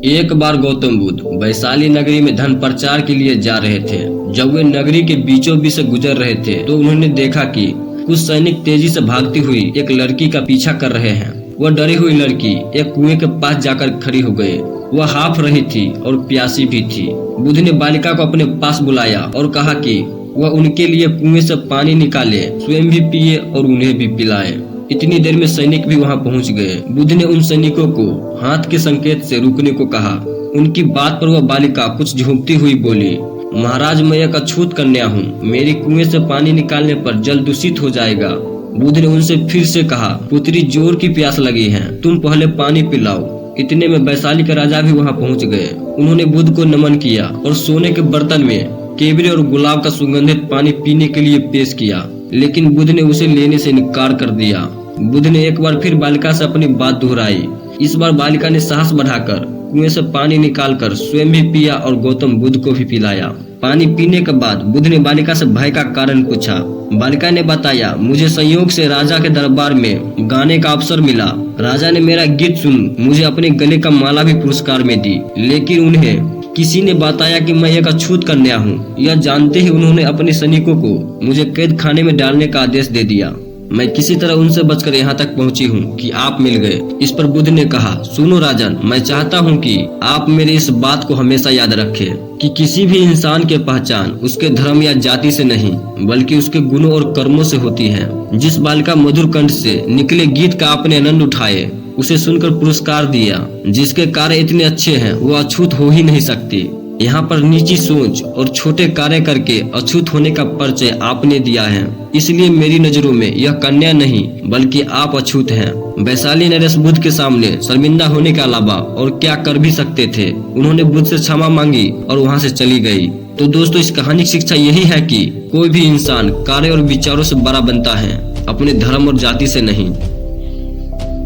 एक बार गौतम बुद्ध वैशाली नगरी में धन प्रचार के लिए जा रहे थे। जब वे नगरी के बीचों बीच से गुजर रहे थे तो उन्होंने देखा कि कुछ सैनिक तेजी से भागती हुई एक लड़की का पीछा कर रहे हैं। वह डरी हुई लड़की एक कुएं के पास जाकर खड़ी हो गई। वह हाफ रही थी और प्यासी भी थी। बुद्ध ने बालिका को अपने पास बुलाया और कहा कि वह उनके लिए कुएं से पानी निकाले, स्वयं भी पिए और उन्हें भी पिलाए। इतनी देर में सैनिक भी वहां पहुंच गए। बुद्ध ने उन सैनिकों को हाथ के संकेत से रुकने को कहा। उनकी बात पर वह बालिका कुछ झूमती हुई बोली, महाराज, मैं एक अछूत कन्या हूँ। मेरी कुएं से पानी निकालने पर जल दूषित हो जाएगा। बुद्ध ने उनसे फिर से कहा, पुत्री, जोर की प्यास लगी है, तुम पहले पानी पिलाओ। इतने में वैशाली के राजा भी वहां पहुंच गए। उन्होंने बुद्ध को नमन किया और सोने के बर्तन में केवड़े और गुलाब का सुगंधित पानी पीने के लिए पेश किया, लेकिन बुद्ध ने उसे लेने से इनकार कर दिया। बुद्ध ने एक बार फिर बालिका से अपनी बात दोहराई। इस बार बालिका ने साहस बढ़ाकर कुएं से पानी निकालकर स्वयं भी पिया और गौतम बुद्ध को भी पिलाया। पानी पीने के बाद बुद्ध ने बालिका से भय का कारण पूछा। बालिका ने बताया, मुझे संयोग से राजा के दरबार में गाने का अवसर मिला। राजा ने मेरा गीत सुन मुझे अपने गले का माला भी पुरस्कार में दी, लेकिन उन्हें किसी ने बताया कि मैं एक अछूत कन्या हूँ। यह जानते ही उन्होंने अपने सैनिकों को मुझे कैद खाने में डालने का आदेश दे दिया। मैं किसी तरह उनसे बचकर यहाँ तक पहुँची हूँ कि आप मिल गए। इस पर बुद्ध ने कहा, सुनो राजन, मैं चाहता हूँ कि आप मेरी इस बात को हमेशा याद रखें कि किसी भी इंसान की पहचान उसके धर्म या जाति से नहीं बल्कि उसके गुणों और कर्मों से होती है। जिस बालिका मधुर कंठ से निकले गीत का आपने आनंद उठाए, उसे सुनकर पुरस्कार दिया, जिसके कार्य इतने अच्छे हैं वो अछूत हो ही नहीं सकती। यहाँ पर नीची सोच और छोटे कार्य करके अछूत होने का परिचय आपने दिया है। इसलिए मेरी नजरों में यह कन्या नहीं बल्कि आप अछूत हैं। वैशाली नरेश बुद्ध के सामने शर्मिंदा होने के अलावा और क्या कर भी सकते थे। उन्होंने बुद्ध से क्षमा मांगी और वहाँ से चली गई। तो दोस्तों, इस कहानी की शिक्षा यही है कि कोई भी इंसान कार्य और विचारों से बड़ा बनता है, अपने धर्म और जाति से नहीं।